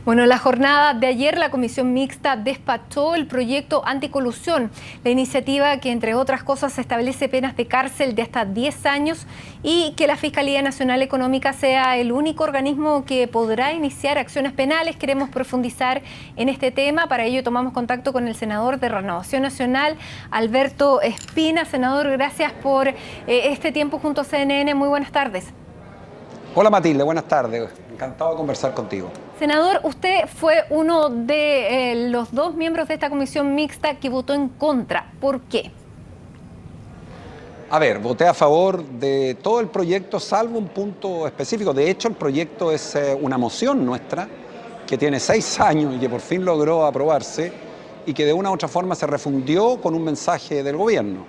Bueno, la jornada de ayer la Comisión Mixta despachó el proyecto anticolusión, la iniciativa que, entre otras cosas, establece penas de cárcel de hasta 10 años y que la Fiscalía Nacional Económica sea el único organismo que podrá iniciar acciones penales. Queremos profundizar en este tema. Para ello tomamos contacto con el senador de Renovación Nacional, Alberto Espina. Senador, gracias por este tiempo junto a CNN. Muy buenas tardes. Hola Matilde, buenas tardes. Encantado de conversar contigo. Senador, usted fue uno de los dos miembros de esta comisión mixta que votó en contra. ¿Por qué? A ver, voté a favor de todo el proyecto, salvo un punto específico. De hecho, el proyecto es una moción nuestra que tiene 6 años y que por fin logró aprobarse y que de una u otra forma se refundió con un mensaje del gobierno.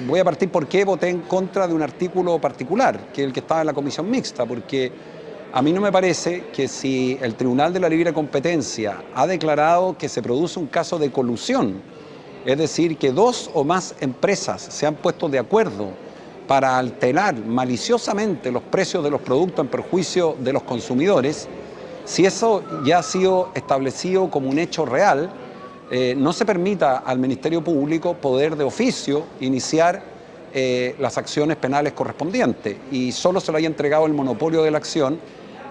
Voy a partir por qué voté en contra de un artículo particular, que es el que estaba en la comisión mixta, porque a mí no me parece que si el Tribunal de la Libre Competencia ha declarado que se produce un caso de colusión, es decir, que 2 o más empresas se han puesto de acuerdo para alterar maliciosamente los precios de los productos en perjuicio de los consumidores, si eso ya ha sido establecido como un hecho real, no se permita al Ministerio Público poder de oficio iniciar las acciones penales correspondientes y solo se le haya entregado el monopolio de la acción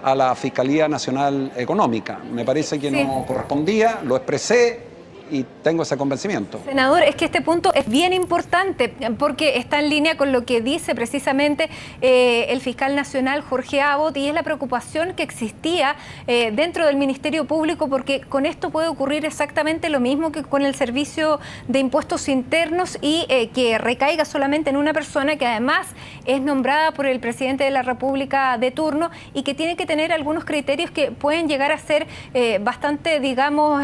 a la Fiscalía Nacional Económica. Me parece que no correspondía, lo expresé y tengo ese convencimiento. Senador, es que este punto es bien importante porque está en línea con lo que dice precisamente el fiscal nacional Jorge Abot, y es la preocupación que existía dentro del Ministerio Público, porque con esto puede ocurrir exactamente lo mismo que con el Servicio de Impuestos Internos y que recaiga solamente en una persona que además es nombrada por el presidente de la República de turno y que tiene que tener algunos criterios que pueden llegar a ser bastante, digamos,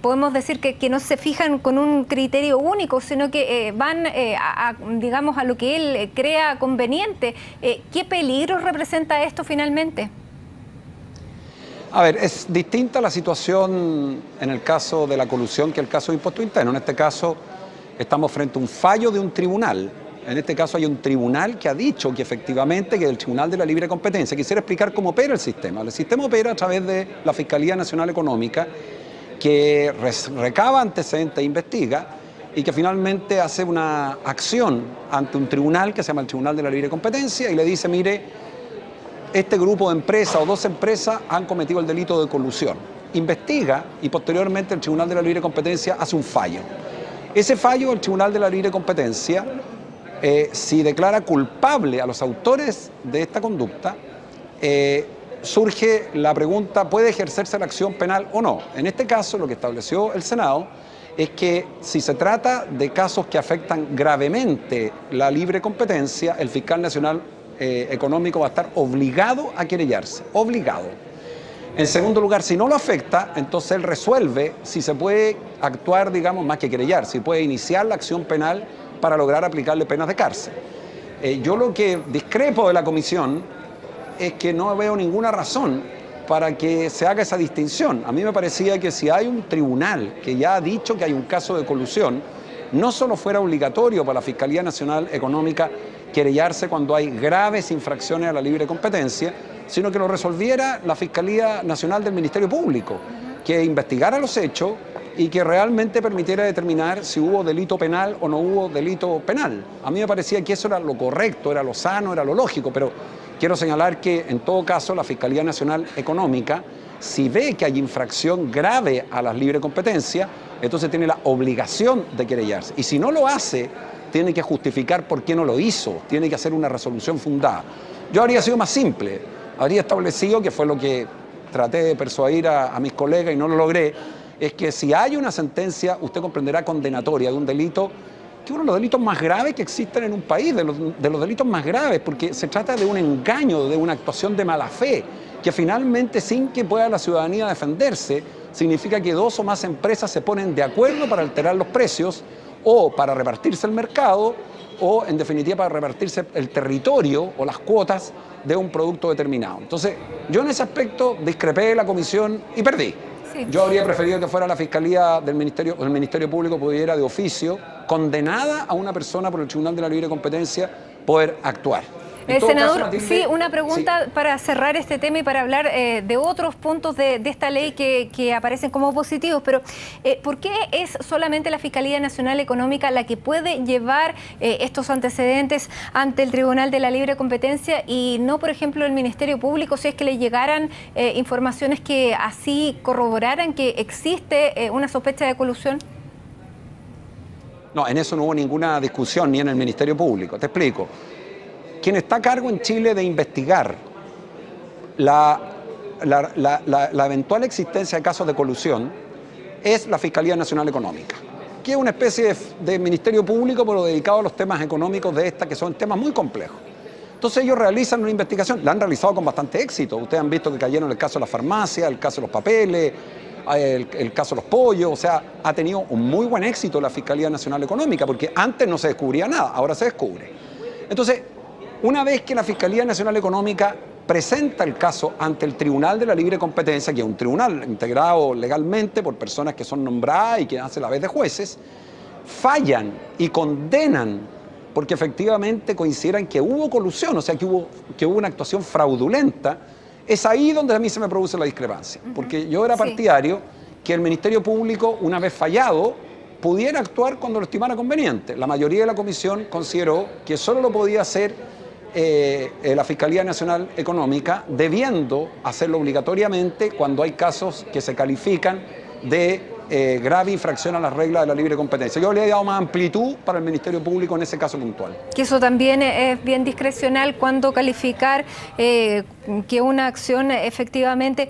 podemos decir que no se fijan con un criterio único, sino que van, digamos, a lo que él crea conveniente. ¿Qué peligro representa esto finalmente? A ver, es distinta la situación en el caso de la colusión que el caso de impuesto interno. En este caso estamos frente a un fallo de un tribunal. En este caso hay un tribunal que ha dicho que efectivamente, que el Tribunal de la Libre Competencia. Quisiera explicar cómo opera el sistema. El sistema opera a través de la Fiscalía Nacional Económica, que recaba antecedentes e investiga y que finalmente hace una acción ante un tribunal que se llama el Tribunal de la Libre Competencia y le dice, mire, este grupo de empresas o 2 empresas han cometido el delito de colusión. Investiga y posteriormente el Tribunal de la Libre Competencia hace un fallo. Ese fallo, el Tribunal de la Libre Competencia, si declara culpable a los autores de esta conducta, surge la pregunta, ¿puede ejercerse la acción penal o no? En este caso, lo que estableció el Senado es que si se trata de casos que afectan gravemente la libre competencia, el fiscal nacional económico va a estar obligado a querellarse, obligado. En segundo lugar, si no lo afecta, entonces él resuelve si se puede actuar, digamos, más que querellar, si puede iniciar la acción penal para lograr aplicarle penas de cárcel. Yo lo que discrepo de la comisión es que no veo ninguna razón para que se haga esa distinción. A mí me parecía que si hay un tribunal que ya ha dicho que hay un caso de colusión, no solo fuera obligatorio para la Fiscalía Nacional Económica querellarse cuando hay graves infracciones a la libre competencia, sino que lo resolviera la Fiscalía Nacional del Ministerio Público, que investigara los hechos y que realmente permitiera determinar si hubo delito penal o no hubo delito penal. A mí me parecía que eso era lo correcto, era lo sano, era lo lógico, pero quiero señalar que en todo caso la Fiscalía Nacional Económica, si ve que hay infracción grave a la libre competencia, entonces tiene la obligación de querellarse. Y si no lo hace, tiene que justificar por qué no lo hizo, tiene que hacer una resolución fundada. Yo habría sido más simple, habría establecido, que fue lo que traté de persuadir a mis colegas y no lo logré, es que si hay una sentencia, usted comprenderá, condenatoria de un delito, que es uno de los delitos más graves que existen en un país, de los delitos más graves, porque se trata de un engaño, de una actuación de mala fe, que finalmente, sin que pueda la ciudadanía defenderse, significa que 2 o más empresas se ponen de acuerdo para alterar los precios o para repartirse el mercado o, en definitiva, para repartirse el territorio o las cuotas de un producto determinado. Entonces, yo en ese aspecto discrepé de la comisión y perdí. Sí. Yo habría preferido que fuera la Fiscalía del Ministerio, o el Ministerio Público pudiera de oficio, condenada a una persona por el Tribunal de la Libre Competencia, poder actuar. Senador, sí, una pregunta para cerrar este tema y para hablar de otros puntos de esta ley que aparecen como positivos, pero ¿por qué es solamente la Fiscalía Nacional Económica la que puede llevar estos antecedentes ante el Tribunal de la Libre Competencia y no, por ejemplo, el Ministerio Público, si es que le llegaran informaciones que así corroboraran que existe una sospecha de colusión? No, en eso no hubo ninguna discusión ni en el Ministerio Público. Te explico. Quien está a cargo en Chile de investigar la eventual existencia de casos de colusión es la Fiscalía Nacional Económica, que es una especie de Ministerio Público, pero dedicado a los temas económicos de esta, que son temas muy complejos. Entonces ellos realizan una investigación, la han realizado con bastante éxito. Ustedes han visto que cayeron el caso de la farmacia, el caso de los papeles, el caso de los pollos, o sea, ha tenido un muy buen éxito la Fiscalía Nacional Económica, porque antes no se descubría nada, ahora se descubre. Entonces, una vez que la Fiscalía Nacional Económica presenta el caso ante el Tribunal de la Libre Competencia, que es un tribunal integrado legalmente por personas que son nombradas y que hacen la vez de jueces, fallan y condenan porque efectivamente consideran que hubo colusión, o sea, que hubo una actuación fraudulenta. Es ahí donde a mí se me produce la discrepancia, porque yo era partidario que el Ministerio Público, una vez fallado, pudiera actuar cuando lo estimara conveniente. La mayoría de la comisión consideró que solo lo podía hacer la Fiscalía Nacional Económica, debiendo hacerlo obligatoriamente cuando hay casos que se califican de grave infracción a las reglas de la libre competencia. Yo le he dado más amplitud para el Ministerio Público en ese caso puntual. Que eso también es bien discrecional cuando calificar que una acción efectivamente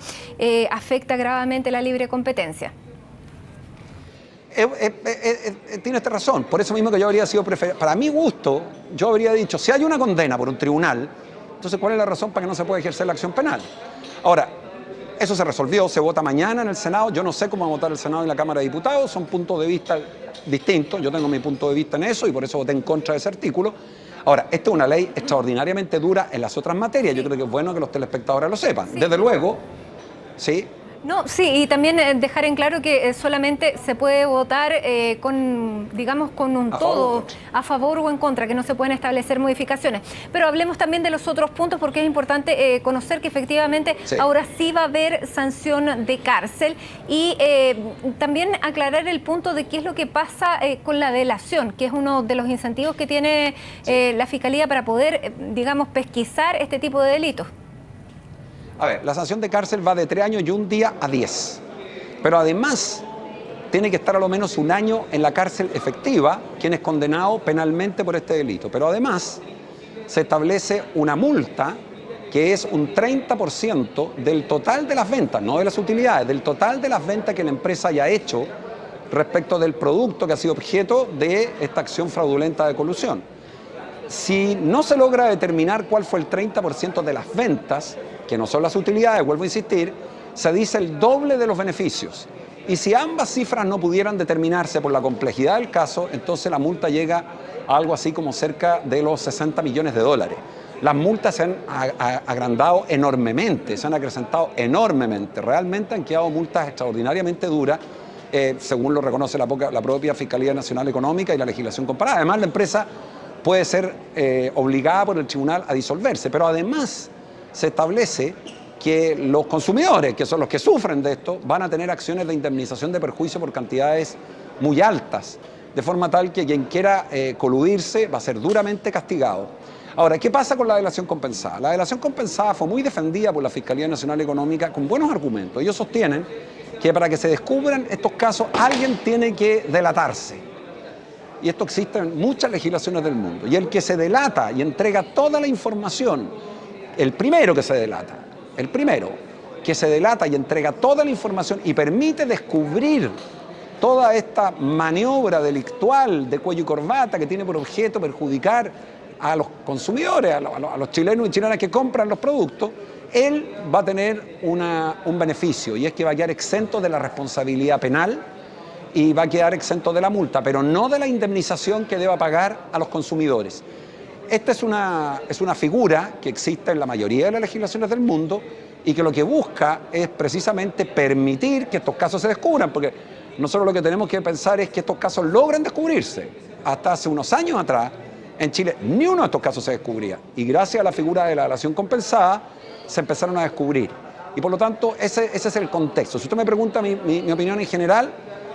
afecta gravemente la libre competencia. Tiene esta razón, por eso mismo que yo habría sido para mi gusto, yo habría dicho, si hay una condena por un tribunal, entonces ¿cuál es la razón para que no se pueda ejercer la acción penal? Ahora, eso se resolvió, se vota mañana en el Senado, yo no sé cómo va a votar el Senado y la Cámara de Diputados, son puntos de vista distintos, yo tengo mi punto de vista en eso y por eso voté en contra de ese artículo. Ahora, esta es una ley extraordinariamente dura en las otras materias, yo creo que es bueno que los telespectadores lo sepan, desde luego, sí. No, sí, y también dejar en claro que solamente se puede votar con un todo a favor o en contra, que no se pueden establecer modificaciones. Pero hablemos también de los otros puntos porque es importante conocer que efectivamente ahora sí va a haber sanción de cárcel y también aclarar el punto de qué es lo que pasa con la delación, que es uno de los incentivos que tiene la Fiscalía para poder, pesquisar este tipo de delitos. A ver, la sanción de cárcel va de 3 años y 1 día a 10. Pero además tiene que estar a lo menos 1 año en la cárcel efectiva quien es condenado penalmente por este delito. Pero además se establece una multa que es un 30% del total de las ventas, no de las utilidades, del total de las ventas que la empresa haya hecho respecto del producto que ha sido objeto de esta acción fraudulenta de colusión. Si no se logra determinar cuál fue el 30% de las ventas, que no son las utilidades, vuelvo a insistir, se dice el doble de los beneficios. Y si ambas cifras no pudieran determinarse por la complejidad del caso, entonces la multa llega a algo así como cerca de los 60 millones de dólares. Las multas se han agrandado enormemente, se han acrecentado enormemente. Realmente han quedado multas extraordinariamente duras, según lo reconoce la propia Fiscalía Nacional Económica y la legislación comparada. Además, la empresa puede ser obligada por el tribunal a disolverse, pero además se establece que los consumidores, que son los que sufren de esto, van a tener acciones de indemnización de perjuicio por cantidades muy altas, de forma tal que quien quiera coludirse va a ser duramente castigado. Ahora, ¿qué pasa con la delación compensada? La delación compensada fue muy defendida por la Fiscalía Nacional Económica con buenos argumentos. Ellos sostienen que para que se descubran estos casos alguien tiene que delatarse. Y esto existe en muchas legislaciones del mundo. Y el que se delata y entrega toda la información, el primero que se delata y entrega toda la información y permite descubrir toda esta maniobra delictual de cuello y corbata que tiene por objeto perjudicar a los consumidores, a los chilenos y chilenas que compran los productos, él va a tener un beneficio y es que va a quedar exento de la responsabilidad penal y va a quedar exento de la multa, pero no de la indemnización que deba pagar a los consumidores. Esta es una figura que existe en la mayoría de las legislaciones del mundo y que lo que busca es precisamente permitir que estos casos se descubran, porque nosotros lo que tenemos que pensar es que estos casos logran descubrirse. Hasta hace unos años atrás, En Chile ni uno de estos casos se descubría y gracias a la figura de la delación compensada se empezaron a descubrir. Y por lo tanto ese es el contexto. Si usted me pregunta mi opinión en general,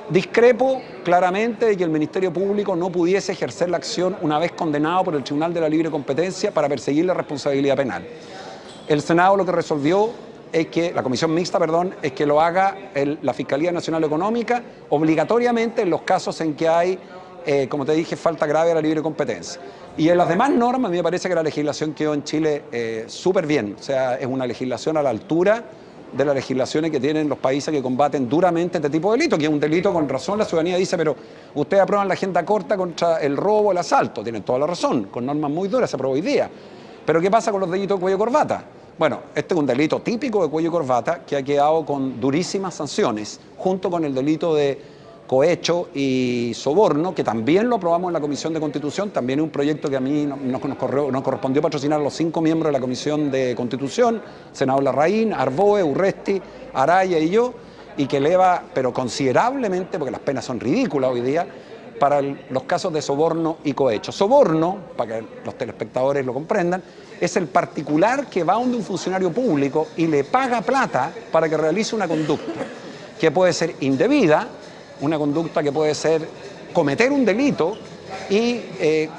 discrepo claramente de que el Ministerio Público no pudiese ejercer la acción una vez condenado por el Tribunal de la Libre Competencia para perseguir la responsabilidad penal. El Senado lo que resolvió es que, la Comisión Mixta, perdón, es que lo haga la Fiscalía Nacional Económica obligatoriamente en los casos en que hay, como te dije, falta grave a la libre competencia. Y en las demás normas, a mí me parece que la legislación quedó en Chile súper bien. O sea, es una legislación a la altura de las legislaciones que tienen los países que combaten duramente este tipo de delito, que es un delito con razón. La ciudadanía dice, pero ustedes aprueban la agenda corta contra el robo, el asalto. Tienen toda la razón, con normas muy duras, se aprobó hoy día. Pero ¿qué pasa con los delitos de cuello y corbata? Bueno, este es un delito típico de cuello y corbata que ha quedado con durísimas sanciones, junto con el delito de cohecho y soborno, que también lo aprobamos en la Comisión de Constitución. También es un proyecto que a mí nos correspondió patrocinar a los 5 miembros de la Comisión de Constitución, senador Larraín, Arboe, Urresti, Araya y yo, y que eleva, pero considerablemente, porque las penas son ridículas hoy día, para los casos de soborno y cohecho. Soborno, para que los telespectadores lo comprendan, es el particular que va donde un funcionario público y le paga plata para que realice una conducta que puede ser indebida, una conducta que puede ser cometer un delito, y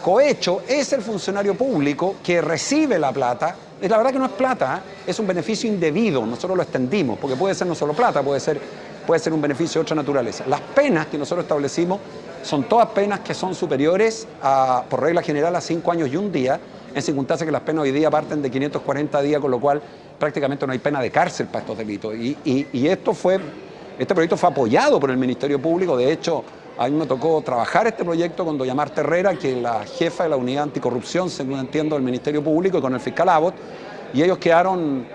cohecho es el funcionario público que recibe la plata. La verdad que no es plata, es un beneficio indebido, nosotros lo extendimos, porque puede ser no solo plata, puede ser un beneficio de otra naturaleza. Las penas que nosotros establecimos son todas penas que son superiores por regla general a 5 años y 1 día, en circunstancias que las penas hoy día parten de 540 días, con lo cual prácticamente no hay pena de cárcel para estos delitos. Y este proyecto fue apoyado por el Ministerio Público. De hecho, a mí me tocó trabajar este proyecto con doña Marta Herrera, que es la jefa de la unidad anticorrupción, según entiendo, del Ministerio Público, y con el fiscal Abbott, y ellos quedaron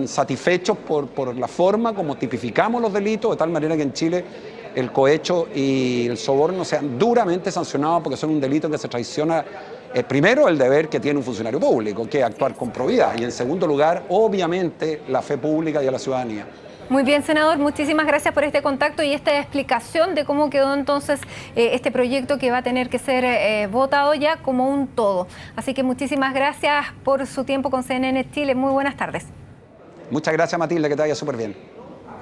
satisfechos por la forma como tipificamos los delitos, de tal manera que en Chile el cohecho y el soborno sean duramente sancionados, porque son un delito en que se traiciona primero el deber que tiene un funcionario público, que es actuar con probidad, y en segundo lugar, obviamente, la fe pública y a la ciudadanía. Muy bien, senador, muchísimas gracias por este contacto y esta explicación de cómo quedó entonces este proyecto, que va a tener que ser votado ya como un todo. Así que muchísimas gracias por su tiempo con CNN Chile. Muy buenas tardes. Muchas gracias, Matilde, que te vaya súper bien.